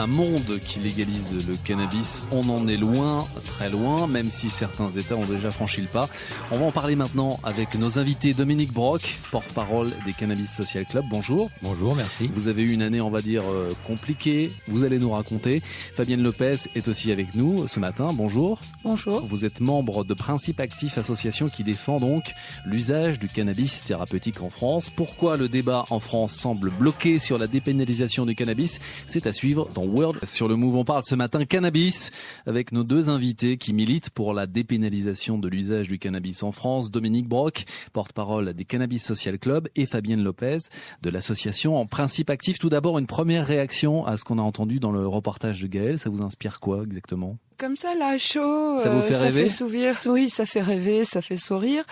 un monde qui légalise le cannabis. On en est loin, très loin, même si certains États ont déjà franchi le pas. On va en parler maintenant avec nos invités. Dominique Brock, porte-parole des Cannabis Social Club. Bonjour. Bonjour, merci. Vous avez eu une année, on va dire, compliquée. Vous allez nous raconter. Fabienne Lopez est aussi avec nous ce matin. Bonjour. Bonjour. Vous êtes membre de Principe Actif, association qui défend donc l'usage du cannabis thérapeutique en France. Pourquoi le débat en France semble bloqué sur la dépénalisation du cannabis? C'est à suivre dans World. Sur le Move, on parle ce matin cannabis avec nos deux invités qui militent pour la dépénalisation de l'usage du cannabis en France. Dominique Brock, porte-parole des Cannabis Social Club, et Fabienne Lopez de l'association en Principe Actif. Tout d'abord, une première réaction à ce qu'on a entendu dans le reportage de Gaël. Ça vous inspire quoi exactement? Comme ça, là, chaud, ça vous fait rêver? Ça fait sourire. Oui, ça fait rêver, ça fait sourire.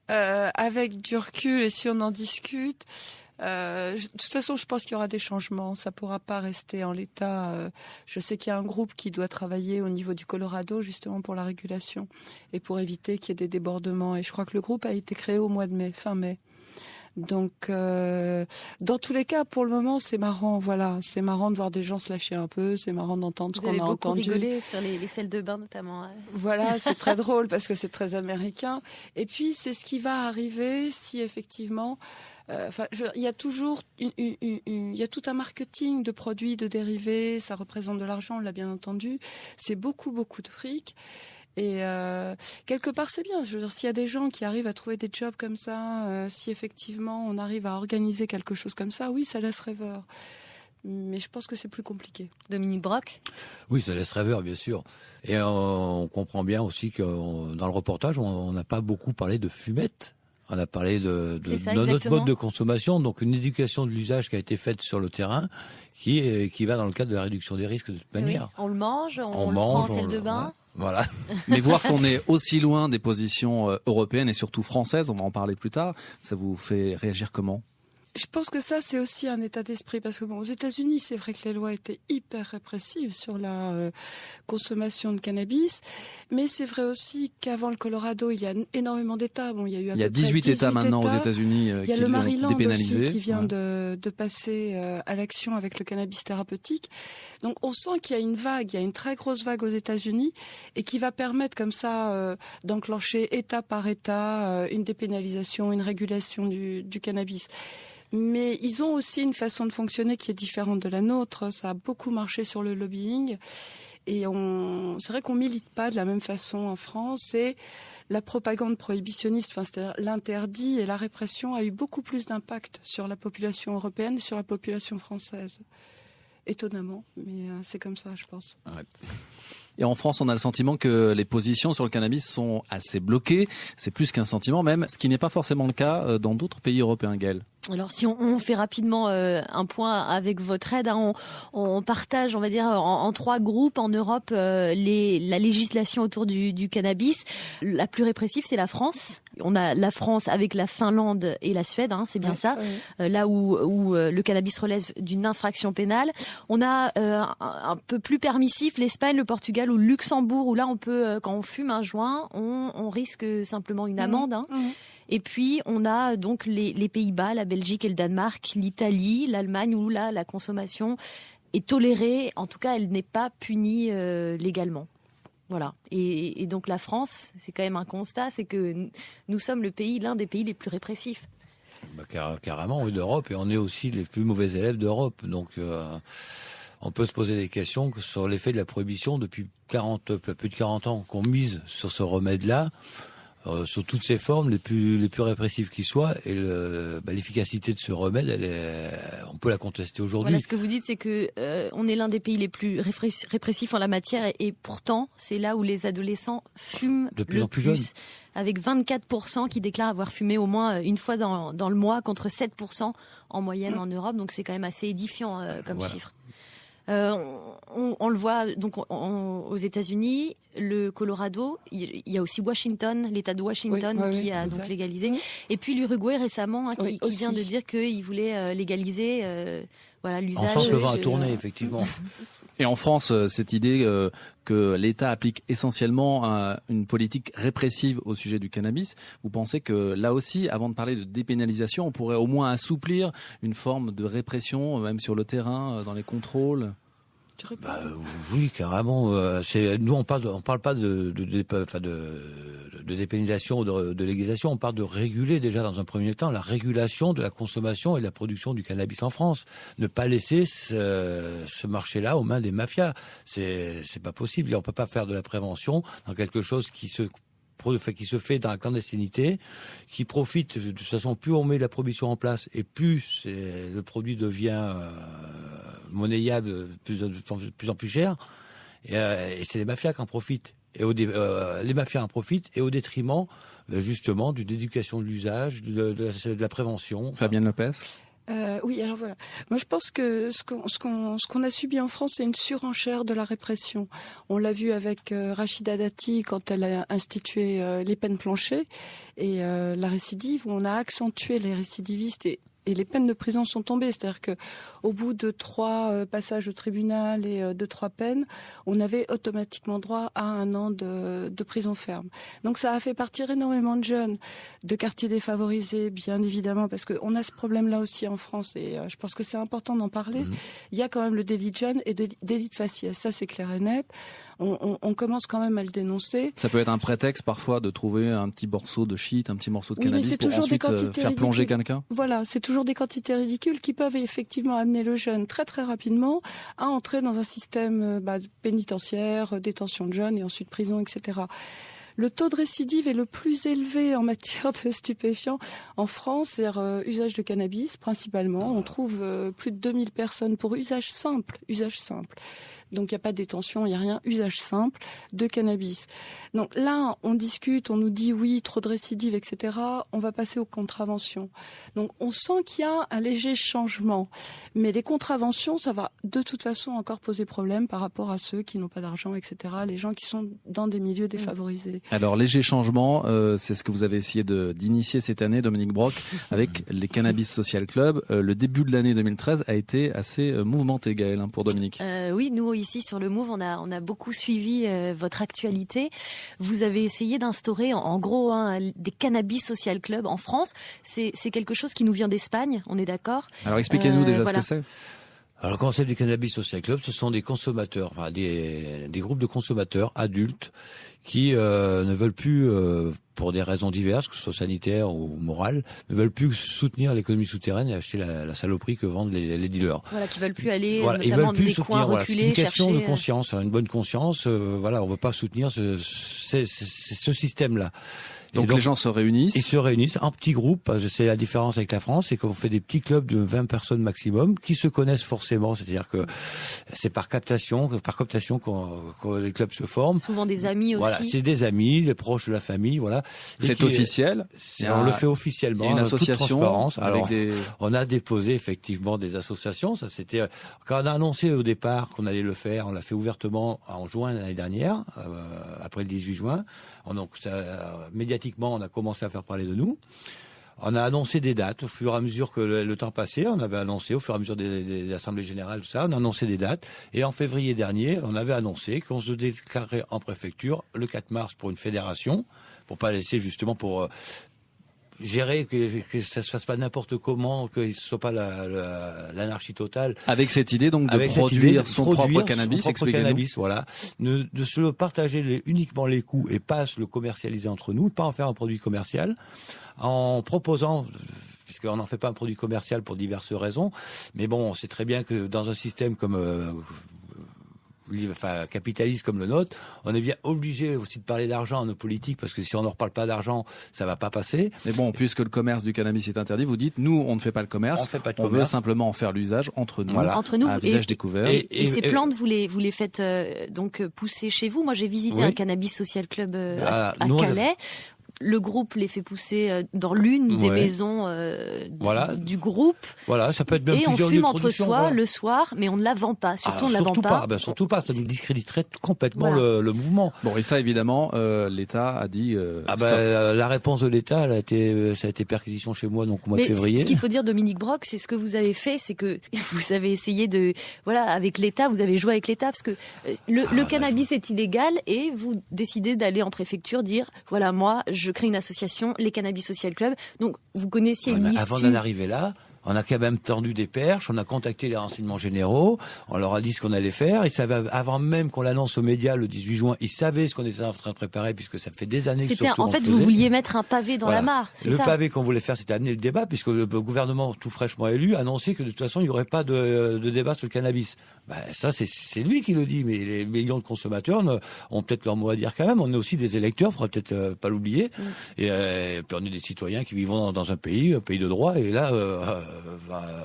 Avec du recul, et si on en discute, de toute façon, je pense qu'il y aura des changements. Ça pourra pas rester en l'état. Je sais qu'il y a un groupe qui doit travailler au niveau du Colorado, justement pour la régulation et pour éviter qu'il y ait des débordements. Et je crois que le groupe a été créé au mois de mai, fin mai. Donc, dans tous les cas, pour le moment, c'est marrant. Voilà, c'est marrant de voir des gens se lâcher un peu. C'est marrant d'entendre ce qu'on a entendu. Vous avez beaucoup rigolé sur les salles de bain, notamment. Voilà, c'est très drôle parce que c'est très américain. Et puis, c'est ce qui va arriver si effectivement, il y a toujours, il y a tout un marketing de produits, de dérivés. Ça représente de l'argent, on l'a bien entendu. C'est beaucoup de fric. Et quelque part c'est bien. Je veux dire, s'il y a des gens qui arrivent à trouver des jobs comme ça, si effectivement on arrive à organiser quelque chose comme ça, oui, ça laisse rêveur. Mais je pense que c'est plus compliqué. Dominique Brock? Oui, ça laisse rêveur, bien sûr. Et on comprend bien aussi que dans le reportage, on n'a pas beaucoup parlé de fumette. On a parlé de notre mode de consommation, donc une éducation de l'usage qui a été faite sur le terrain, qui va dans le cadre de la réduction des risques de toute manière. Oui, on le mange, on le prend en salle de bain. Voilà. Mais voir qu'on est aussi loin des positions européennes et surtout françaises, on va en parler plus tard, ça vous fait réagir comment? Je pense que ça, c'est aussi un état d'esprit, parce que aux États-Unis, c'est vrai que les lois étaient hyper répressives sur la consommation de cannabis, mais c'est vrai aussi qu'avant le Colorado, il y a énormément d'États. Bon, il y a 18 États maintenant aux États-Unis qui l'ont dépénalisé. Il y a le Maryland aussi qui vient de passer à l'action avec le cannabis thérapeutique. Donc, on sent qu'il y a une vague, il y a une très grosse vague aux États-Unis, et qui va permettre comme ça d'enclencher État par État une dépénalisation, une régulation du cannabis. Mais ils ont aussi une façon de fonctionner qui est différente de la nôtre. Ça a beaucoup marché sur le lobbying. Et c'est vrai qu'on milite pas de la même façon en France. Et la propagande prohibitionniste, c'est-à-dire l'interdit et la répression, a eu beaucoup plus d'impact sur la population européenne et sur la population française. Étonnamment, mais c'est comme ça, je pense. Ouais. Et en France, on a le sentiment que les positions sur le cannabis sont assez bloquées. C'est plus qu'un sentiment même, ce qui n'est pas forcément le cas dans d'autres pays européens, Gaël. Alors si on fait rapidement un point avec votre aide, on partage, on va dire, en trois groupes en Europe la législation autour du cannabis. La plus répressive, c'est la France. On a la France avec la Finlande et la Suède, c'est bien ça, là où le cannabis relève d'une infraction pénale. On a un peu plus permissif l'Espagne, le Portugal ou le Luxembourg, où là on peut, quand on fume un joint, on risque simplement une amende. Et puis, on a donc les Pays-Bas, la Belgique et le Danemark, l'Italie, l'Allemagne, où là, la consommation est tolérée. En tout cas, elle n'est pas punie légalement. Voilà. Et donc, la France, c'est quand même un constat, c'est que nous sommes l'un des pays les plus répressifs. Carrément, oui, d'Europe. Et on est aussi les plus mauvais élèves d'Europe. Donc, on peut se poser des questions sur l'effet de la prohibition depuis plus de 40 ans, qu'on mise sur ce remède-là. Sur toutes ses formes, les plus répressives qui soient, et l'efficacité de ce remède, on peut la contester aujourd'hui. Voilà, ce que vous dites, c'est que on est l'un des pays les plus répressifs en la matière, et pourtant, c'est là où les adolescents fument de plus en plus jeunes. Avec 24% qui déclarent avoir fumé au moins une fois dans le mois, contre 7% en moyenne en Europe. Donc c'est quand même assez édifiant comme chiffre. On le voit donc aux États-Unis, le Colorado, il y a aussi Washington, l'État de Washington qui a donc légalisé, et puis l'Uruguay récemment qui vient de dire qu'il voulait légaliser l'usage. On sent que le vent a tourné, effectivement. Et en France, cette idée que l'État applique essentiellement une politique répressive au sujet du cannabis, vous pensez que là aussi, avant de parler de dépénalisation, on pourrait au moins assouplir une forme de répression, même sur le terrain, dans les contrôles ? dirais pas. Oui, carrément. Nous, on parle pas de dépénalisation ou de légalisation. On parle de réguler déjà dans un premier temps la régulation de la consommation et de la production du cannabis en France. Ne pas laisser ce marché-là aux mains des mafias. C'est pas possible. Et on peut pas faire de la prévention dans quelque chose qui se fait dans la clandestinité, qui profite de toute façon, plus on met la prohibition en place et plus le produit devient monnayable, de plus en plus cher, et c'est les mafias qui en profitent. Et les mafias en profitent, et au détriment justement d'une éducation de l'usage, de la prévention. Fabienne Lopez. Oui, alors voilà. Moi, je pense que ce qu'on a subi en France, c'est une surenchère de la répression. On l'a vu avec Rachida Dati quand elle a institué les peines planchers et la récidive, où on a accentué les récidivistes et les peines de prison sont tombées. C'est-à-dire que au bout de 3 passages au tribunal et de 3 peines, on avait automatiquement droit à 1 an de prison ferme. Donc ça a fait partir énormément de jeunes de quartiers défavorisés, bien évidemment, parce qu'on a ce problème-là aussi en France et je pense que c'est important d'en parler. Il y a quand même le délit de jeune et délit de faciès. Ça, c'est clair et net. On commence quand même à le dénoncer. Ça peut être un prétexte parfois de trouver un petit morceau de shit, un petit morceau de cannabis mais pour ensuite faire plonger quelqu'un. Voilà, c'est toujours des quantités ridicules qui peuvent effectivement amener le jeune très très rapidement à entrer dans un système pénitentiaire, détention de jeunes et ensuite prison, etc. Le taux de récidive est le plus élevé en matière de stupéfiants en France, c'est-à-dire usage de cannabis principalement. On trouve plus de 2000 personnes pour usage simple. Donc il n'y a pas de détention, il n'y a rien, usage simple de cannabis. Donc là, on discute, on nous dit oui, trop de récidives, etc. On va passer aux contraventions. Donc on sent qu'il y a un léger changement. Mais les contraventions, ça va de toute façon encore poser problème par rapport à ceux qui n'ont pas d'argent, etc. Les gens qui sont dans des milieux défavorisés. Alors léger changement, c'est ce que vous avez essayé d'initier cette année, Dominique Brock, avec les Cannabis Social Club. Le début de l'année 2013 a été assez mouvementé, Gaëlle, pour Dominique. Oui, nous ici sur le Move, on a beaucoup suivi votre actualité. Vous avez essayé d'instaurer en gros des Cannabis Social Club en France. C'est quelque chose qui nous vient d'Espagne, on est d'accord? Alors expliquez-nous déjà ce que c'est. Alors, le concept du Cannabis Social Club, ce sont des consommateurs, enfin des groupes de consommateurs adultes qui ne veulent plus, pour des raisons diverses, que ce soit sanitaires ou morales, ne veulent plus soutenir l'économie souterraine et acheter la saloperie que vendent les dealers. Voilà, qui veulent plus aller notamment ils veulent plus des coins reculés, c'est une question chercher... de conscience, une bonne conscience. On veut pas soutenir ce système-là. Donc les gens se réunissent. Ils se réunissent en petits groupes. C'est la différence avec la France, c'est qu'on fait des petits clubs de 20 personnes maximum qui se connaissent forcément. C'est-à-dire que c'est par cooptation que les clubs se forment. Souvent des amis aussi. Voilà, c'est des amis, les proches de la famille, voilà. C'est officiel. On le fait officiellement. Il y a une association. Toute transparence. Alors, avec on a déposé effectivement des associations. Ça, c'était quand on a annoncé au départ qu'on allait le faire. On l'a fait ouvertement en juin l'année dernière, après le 18 juin. Donc, médiatiquement, on a commencé à faire parler de nous. On a annoncé des dates au fur et à mesure que le temps passait. On avait annoncé au fur et à mesure des assemblées générales, tout ça. On a annoncé des dates. Et en février dernier, on avait annoncé qu'on se déclarait en préfecture le 4 mars pour une fédération, pour pas laisser justement pour gérer que ça se fasse pas n'importe comment, que ce soit pas l'anarchie totale. Avec cette idée donc de produire son propre cannabis, expliquez-nous. Voilà, de se le partager uniquement les coûts et pas se le commercialiser entre nous, pas en faire un produit commercial, en proposant, puisqu'on n'en fait pas un produit commercial pour diverses raisons, mais bon, on sait très bien que dans un système comme capitaliste comme le nôtre, on est bien obligé aussi de parler d'argent à nos politiques, parce que si on ne reparle pas d'argent, ça va pas passer. Mais bon, puisque le commerce du cannabis est interdit, vous dites, nous, on ne fait pas le commerce, on veut simplement en faire l'usage entre nous, à visage découvert. Et ces plantes, vous les faites donc pousser chez vous. Moi, j'ai visité un Cannabis Social Club à Calais. Le groupe les fait pousser dans l'une des maisons du groupe. Voilà, ça peut être bien et plusieurs on fume entre soi le soir, mais on ne la vend pas. Surtout, on ne la vend pas. Surtout pas, ça nous discréditerait complètement le mouvement. Bon, et ça, évidemment, l'État a dit stop. La réponse de l'État, ça a été perquisition chez moi, donc au mois de février. Ce qu'il faut dire, Dominique Brock, c'est ce que vous avez fait, c'est que vous avez essayé avec l'État, vous avez joué avec l'État, parce que le cannabis est illégal, et vous décidez d'aller en préfecture dire, voilà, moi, je crée une association, les Cannabis Social Club. Donc, vous connaissiez l'issue. Avant d'en arriver là, On a quand même tendu des perches, on a contacté les renseignements généraux, on leur a dit ce qu'on allait faire. Ils savaient, avant même qu'on l'annonce aux médias le 18 juin, ils savaient ce qu'on était en train de préparer, puisque ça fait des années que c'était, en fait, vous vouliez mettre un pavé dans la mare, c'est ça? Le pavé qu'on voulait faire, c'était amener le débat, puisque le gouvernement tout fraîchement élu annonçait que de toute façon, il n'y aurait pas de débat sur le cannabis. Ça, c'est lui qui le dit, mais les millions de consommateurs ont peut-être leur mot à dire quand même. On est aussi des électeurs, faudra peut-être pas l'oublier. Et puis on est des citoyens qui vivent dans un pays de droit, et là,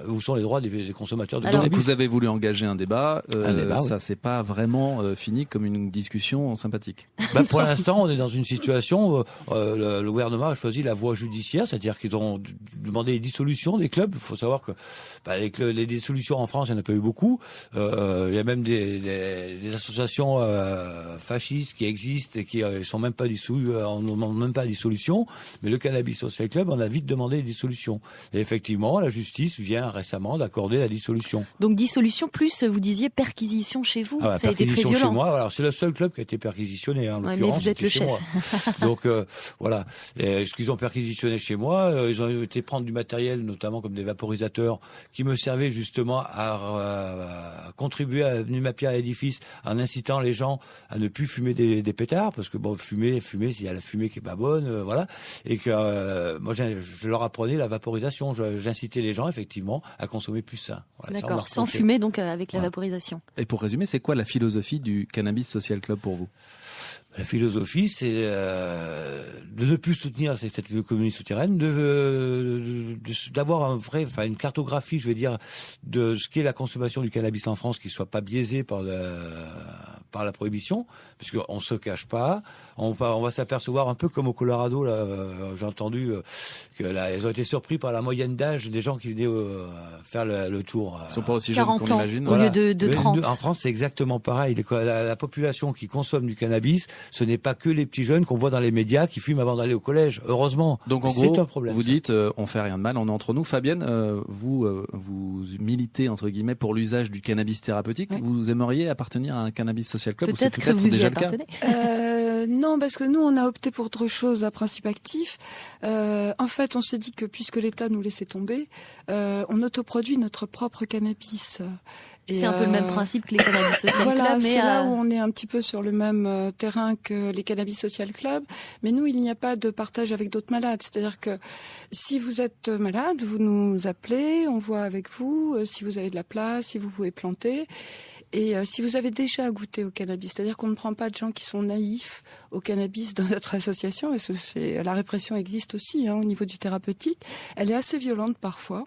où sont les droits des consommateurs de cannabis? Donc vous avez voulu engager un débat, oui. Ça c'est pas vraiment fini comme une discussion sympathique. Pour l'instant, on est dans une situation où le gouvernement a choisi la voie judiciaire, c'est-à-dire qu'ils ont demandé les dissolutions des clubs. Il faut savoir que les dissolutions en France, il n'y en a pas eu beaucoup. Il y a même des associations fascistes qui existent et qui sont même pas dissolues, on ne demande même pas la dissolution. Mais le Cannabis Social Club, on a vite demandé les dissolutions. Et effectivement, la justice vient récemment d'accorder la dissolution. Donc dissolution plus, vous disiez, perquisition chez vous. Ça a été très violent. Chez moi. Alors c'est le seul club qui a été perquisitionné. En mais vous êtes le chef. Donc voilà. Et ce qu'ils ont perquisitionné chez moi, ils ont été prendre du matériel, notamment comme des vaporisateurs, qui me servaient justement à contribuer à venir ma pierre à l'édifice, en incitant les gens à ne plus fumer des pétards, parce que fumer, s'il y a la fumée qui est pas bonne, voilà. Et que moi, je leur apprenais la vaporisation. J'incitais les gens effectivement à consommer plus sain. Voilà, d'accord, sans fumer donc avec la vaporisation. Et pour résumer, c'est quoi la philosophie du Cannabis Social Club pour vous? La philosophie, c'est de ne plus soutenir cette économie souterraine, d'avoir une cartographie, je veux dire, de ce qu'est la consommation du cannabis en France, qui soit pas biaisée par la prohibition, puisqu'on se cache pas. On va s'apercevoir un peu comme au Colorado, là, j'ai entendu que là, ils ont été surpris par la moyenne d'âge des gens qui venaient faire le tour. Ils sont pas aussi jeunes qu'on imagine. Au lieu de 30. En France, c'est exactement pareil. La population qui consomme du cannabis, ce n'est pas que les petits jeunes qu'on voit dans les médias qui fument avant d'aller au collège. Heureusement. Donc en c'est gros, un problème, vous dites, on fait rien de mal, on est entre nous. Fabienne, vous militez entre guillemets pour l'usage du cannabis thérapeutique. Oui. Vous aimeriez appartenir à un Cannabis Social Club? Peut-être que vous y appartenez. Non, parce que nous, on a opté pour autre chose à principe actif. En fait, on s'est dit que puisque l'État nous laissait tomber, on autoproduit notre propre cannabis. C'est un peu le même principe que les Cannabis Social Club. Voilà, c'est là où on est un petit peu sur le même terrain que les Cannabis Social Club. Mais nous, il n'y a pas de partage avec d'autres malades. C'est-à-dire que si vous êtes malade, vous nous appelez, on voit avec vous si vous avez de la place, si vous pouvez planter. Et si vous avez déjà goûté au cannabis, c'est-à-dire qu'on ne prend pas de gens qui sont naïfs au cannabis dans notre association, et la répression existe aussi au niveau du thérapeutique, elle est assez violente parfois.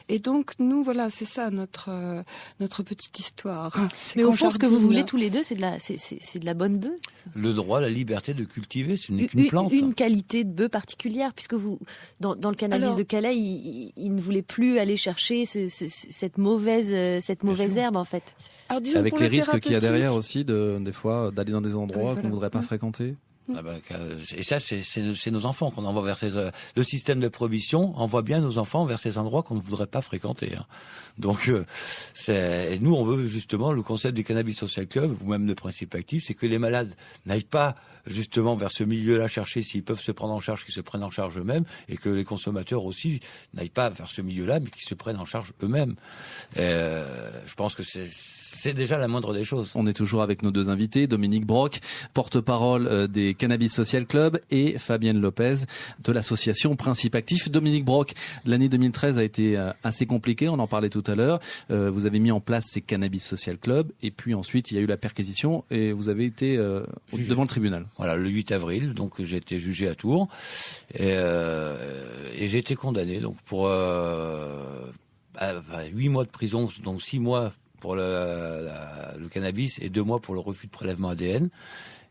Et donc, nous, voilà, c'est ça notre petite histoire. Mais au fond, ce que vous voulez tous les deux, c'est de la bonne bœuf. Le droit, la liberté de cultiver, ce n'est qu'une plante. Une qualité de bœuf particulière, puisque vous, dans le cannabis de Calais, il ne voulait plus aller chercher cette mauvaise herbe, en fait. Alors, disons, avec les risques qu'il y a derrière aussi, des fois, d'aller dans des endroits qu'on ne voudrait pas fréquenter. Et ça, c'est nos enfants qu'on envoie vers le système de prohibition envoie bien nos enfants vers ces endroits qu'on ne voudrait pas fréquenter. Donc, et nous, on veut justement le concept du Cannabis Social Club, ou même de principe actif, c'est que les malades n'aillent pas justement vers ce milieu-là chercher s'ils peuvent se prendre en charge, qu'ils se prennent en charge eux-mêmes, et que les consommateurs aussi n'aillent pas vers ce milieu-là, mais qu'ils se prennent en charge eux-mêmes. Je pense que c'est déjà la moindre des choses. On est toujours avec nos deux invités, Dominique Brock, porte-parole des Cannabis Social Club, et Fabienne Lopez de l'association Principe Actif. Dominique Brock, l'année 2013 a été assez compliquée, on en parlait tout à l'heure. Vous avez mis en place ces Cannabis Social Club, et puis ensuite il y a eu la perquisition, et vous avez été devant le tribunal. Voilà, le 8 avril, donc j'ai été jugé à Tours, et j'ai été condamné donc pour 8 mois de prison, donc 6 mois pour le cannabis et 2 mois pour le refus de prélèvement ADN.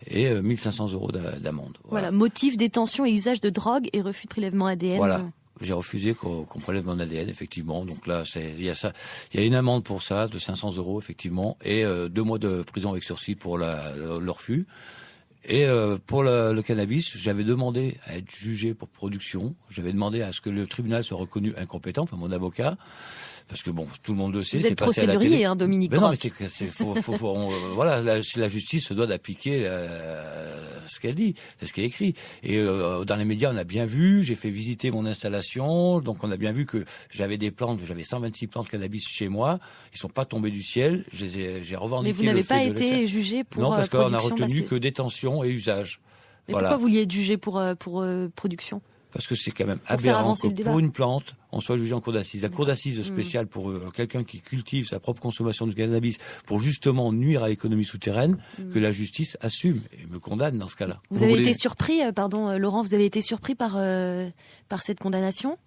Et 1 500 € d'amende. Voilà, motif, détention et usage de drogue et refus de prélèvement ADN. Voilà, j'ai refusé qu'on prélève mon ADN, effectivement. Donc là, il y a une amende pour ça de 500 € effectivement, et 2 mois de prison avec sursis pour le refus. Et pour le cannabis, j'avais demandé à être jugé pour production. J'avais demandé à ce que le tribunal soit reconnu incompétent, enfin mon avocat. Parce que bon, tout le monde le sait, c'est passé à la télé. Vous êtes procédurier, Dominique Brock. Non, mais voilà, la justice se doit d'appliquer ce qu'elle dit, c'est ce qui est écrit. Et dans les médias, on a bien vu, j'ai fait visiter mon installation, donc on a bien vu que j'avais des plantes, j'avais 126 plantes de cannabis chez moi, ils sont pas tombés du ciel, j'ai revendiqué. Mais vous n'avez pas été jugé pour non, parce qu'on a production, retenu que détention et usage. Et pourquoi vous vouliez être jugé pour production ? Parce que c'est quand même aberrant que pour une plante, on soit jugé en cour d'assises. La cour d'assises spéciale pour quelqu'un qui cultive sa propre consommation de cannabis pour justement nuire à l'économie souterraine, que la justice assume et me condamne dans ce cas-là. Vous avez été surpris, Laurent, vous avez été surpris par cette condamnation ?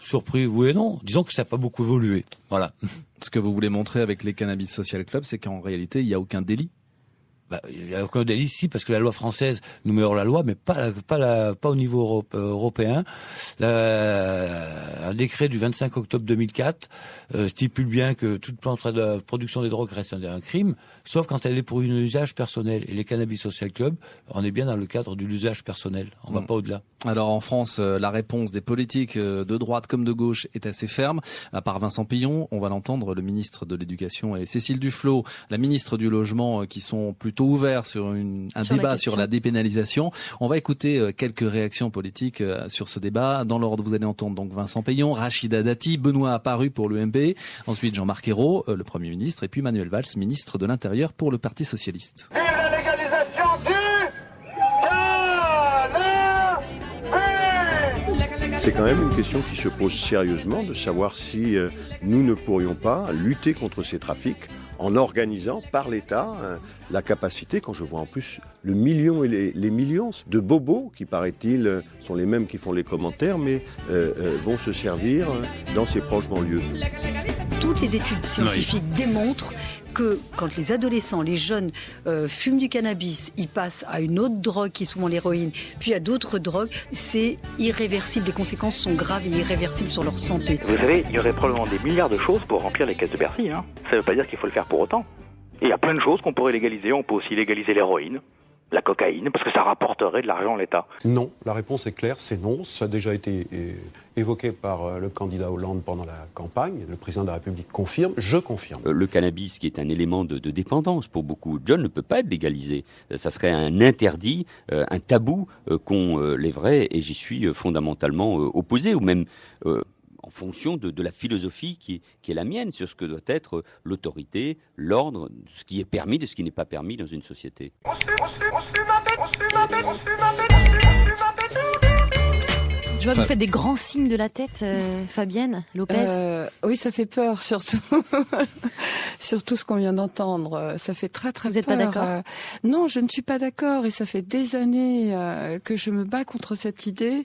Surpris, oui et non. Disons que ça n'a pas beaucoup évolué. Voilà. Ce que vous voulez montrer avec les Cannabis Social Club, c'est qu'en réalité, il n'y a aucun délit. Il n'y a aucun délit ici parce que la loi française nous met hors la loi, mais pas au niveau européen. Un décret du 25 octobre 2004 stipule bien que toute production des drogues reste un crime, sauf quand elle est pour un usage personnel. Et les Cannabis Social Club, on est bien dans le cadre de l'usage personnel. On va pas au-delà. Alors en France, la réponse des politiques de droite comme de gauche est assez ferme. À part Vincent Pillon, on va l'entendre, le ministre de l'Éducation et Cécile Duflot, la ministre du Logement, qui sont plutôt ouverts sur un débat sur la dépénalisation. On va écouter quelques réactions politiques sur ce débat. Dans l'ordre, vous allez entendre donc Vincent Pillon, Rachida Dati, Benoît Apparu pour l'UMP, ensuite Jean-Marc Ayrault, le Premier ministre, et puis Manuel Valls, ministre de l'Intérieur pour le Parti Socialiste. Vive la légalisation C'est quand même une question qui se pose sérieusement de savoir si nous ne pourrions pas lutter contre ces trafics en organisant par l'État la capacité, quand je vois en plus le million et les millions de bobos qui, paraît-il, sont les mêmes qui font les commentaires, mais vont se servir dans ces proches banlieues. Toutes les études scientifiques démontrent que quand les adolescents, les jeunes fument du cannabis, ils passent à une autre drogue qui est souvent l'héroïne, puis à d'autres drogues, c'est irréversible. Les conséquences sont graves et irréversibles sur leur santé. Vous savez, il y aurait probablement des milliards de choses pour remplir les caisses de Bercy. Ça ne veut pas dire qu'il faut le faire pour autant. Et il y a plein de choses qu'on pourrait légaliser. On peut aussi légaliser l'héroïne, la cocaïne, parce que ça rapporterait de l'argent à l'État. Non, la réponse est claire, c'est non. Ça a déjà été évoqué par le candidat Hollande pendant la campagne. Le président de la République confirme, je confirme. Le cannabis, qui est un élément de dépendance pour beaucoup de jeunes, ne peut pas être légalisé. Ça serait un interdit, un tabou qu'on lèverait, et j'y suis fondamentalement opposé, ou même en fonction de la philosophie qui est la mienne sur ce que doit être l'autorité, l'ordre, ce qui est permis de ce qui n'est pas permis dans une société. Je vois que vous faites des grands signes de la tête, Fabienne Lopez. Oui, ça fait peur, surtout. Surtout ce qu'on vient d'entendre. Ça fait très peur. Vous n'êtes pas d'accord ? Non, je ne suis pas d'accord. Et ça fait des années que je me bats contre cette idée,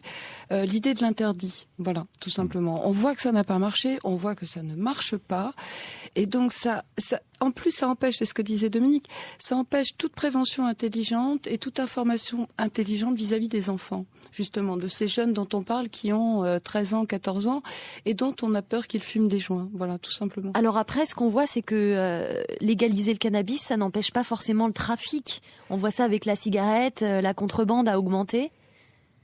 l'idée de l'interdit. Voilà, tout simplement. On voit que ça n'a pas marché, on voit que ça ne marche pas. Et donc en plus, ça empêche, c'est ce que disait Dominique, ça empêche toute prévention intelligente et toute information intelligente vis-à-vis des enfants, justement, de ces jeunes dont on parle qui ont 13 ans, 14 ans et dont on a peur qu'ils fument des joints. Voilà, tout simplement. Alors après, ce qu'on voit, c'est que légaliser le cannabis, ça n'empêche pas forcément le trafic. On voit ça avec la cigarette, la contrebande a augmenté.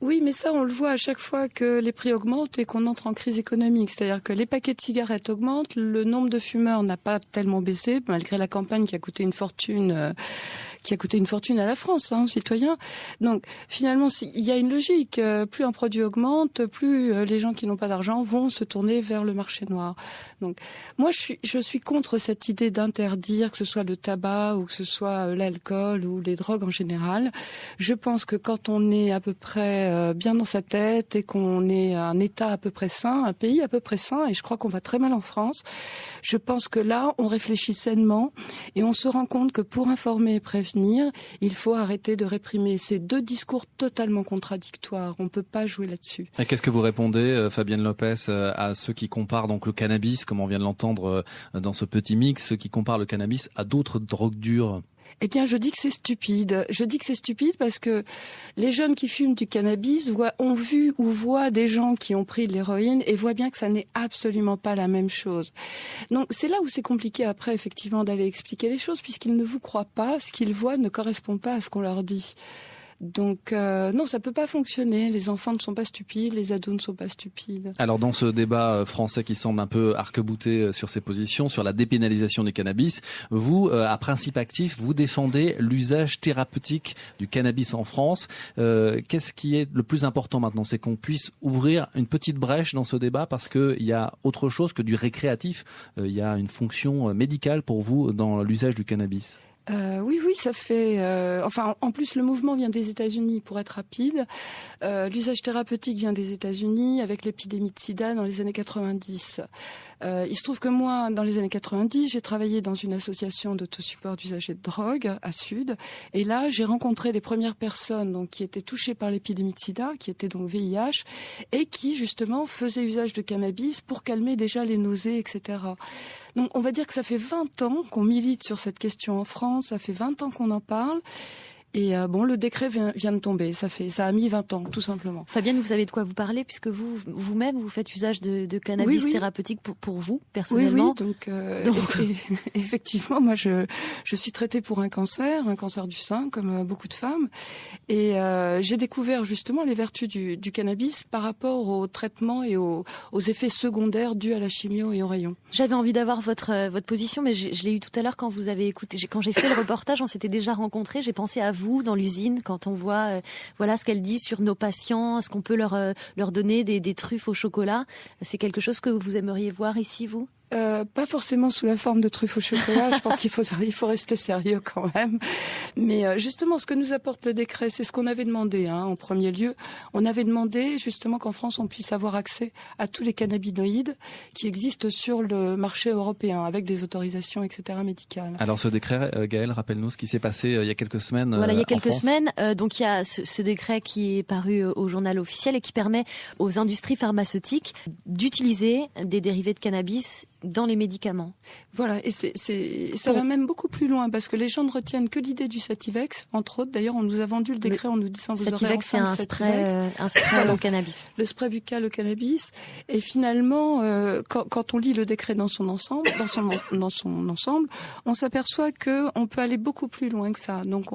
Oui, mais ça, on le voit à chaque fois que les prix augmentent et qu'on entre en crise économique. C'est-à-dire que les paquets de cigarettes augmentent, le nombre de fumeurs n'a pas tellement baissé, malgré la campagne qui a coûté une fortune à la France, aux citoyens. Donc, finalement, il y a une logique. Plus un produit augmente, plus les gens qui n'ont pas d'argent vont se tourner vers le marché noir. Donc, moi, je suis contre cette idée d'interdire, que ce soit le tabac ou que ce soit l'alcool ou les drogues en général. Je pense que quand on est à peu près bien dans sa tête et qu'on est un État à peu près sain, un pays à peu près sain, et je crois qu'on va très mal en France, je pense que là, on réfléchit sainement et on se rend compte que pour informer et prévenir, il faut arrêter de réprimer. C'est deux discours totalement contradictoires. On ne peut pas jouer là-dessus. Et qu'est-ce que vous répondez, Fabienne Lopez, à ceux qui comparent donc le cannabis, comme on vient de l'entendre dans ce petit mix, ceux qui comparent le cannabis à d'autres drogues dures ? Eh bien, je dis que c'est stupide. Je dis que c'est stupide parce que les jeunes qui fument du cannabis ont vu ou voient des gens qui ont pris de l'héroïne et voient bien que ça n'est absolument pas la même chose. Donc, c'est là où c'est compliqué après, effectivement, d'aller expliquer les choses puisqu'ils ne vous croient pas. Ce qu'ils voient ne correspond pas à ce qu'on leur dit. Donc non, ça peut pas fonctionner. Les enfants ne sont pas stupides, les ados ne sont pas stupides. Alors dans ce débat français qui semble un peu arc-bouté sur ses positions, sur la dépénalisation du cannabis, vous, à Principe Actif, vous défendez l'usage thérapeutique du cannabis en France. Qu'est-ce qui est le plus important maintenant? C'est qu'on puisse ouvrir une petite brèche dans ce débat parce qu'il y a autre chose que du récréatif. Il y a une fonction médicale pour vous dans l'usage du cannabis. Oui, ça fait... enfin, en plus, le mouvement vient des États-Unis, pour être rapide. L'usage thérapeutique vient des États-Unis avec l'épidémie de sida dans les années 90. Il se trouve que moi, dans les années 90, j'ai travaillé dans une association d'autosupport d'usagers de drogue à Sud. Et là, j'ai rencontré les premières personnes donc, qui étaient touchées par l'épidémie de sida, qui étaient donc VIH, et qui, justement, faisaient usage de cannabis pour calmer déjà les nausées, etc. Donc, on va dire que ça fait 20 ans qu'on milite sur cette question en France, ça fait 20 ans qu'on en parle. Et bon, le décret vient de tomber. Ça a mis 20 ans, tout simplement. Fabienne, vous savez de quoi vous parlez, puisque vous-même, vous faites usage de cannabis thérapeutique pour vous, personnellement. Oui, donc effectivement, moi, je suis traitée pour un cancer du sein, comme beaucoup de femmes. Et j'ai découvert justement les vertus du cannabis par rapport au traitement et aux effets secondaires dus à la chimio et aux rayons. J'avais envie d'avoir votre position, mais je l'ai eu tout à l'heure quand vous avez écouté. Quand j'ai fait le reportage, on s'était déjà rencontrés. J'ai pensé à vous dans l'usine quand on voit voilà ce qu'elle dit sur nos patients, est-ce qu'on peut leur donner des truffes au chocolat? C'est quelque chose que vous aimeriez voir ici, vous? Pas forcément sous la forme de truffes au chocolat. Je pense qu'il faut rester sérieux quand même. Mais justement, ce que nous apporte le décret, c'est ce qu'on avait demandé en premier lieu. On avait demandé justement qu'en France, on puisse avoir accès à tous les cannabinoïdes qui existent sur le marché européen, avec des autorisations, etc. médicales. Alors ce décret, Gaëlle, rappelle-nous ce qui s'est passé il y a quelques semaines. Voilà, il y a quelques semaines. Donc il y a ce décret qui est paru au journal officiel et qui permet aux industries pharmaceutiques d'utiliser des dérivés de cannabis dans les médicaments. Voilà, et ça va même beaucoup plus loin parce que les gens ne retiennent que l'idée du Sativex, entre autres. D'ailleurs, on nous a vendu le décret en nous disant vous aurez enfin un spray au cannabis. Le spray buccal au cannabis. Et finalement, quand on lit le décret dans son ensemble, on s'aperçoit que on peut aller beaucoup plus loin que ça. Donc,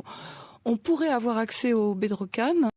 on pourrait avoir accès au Bedrocan.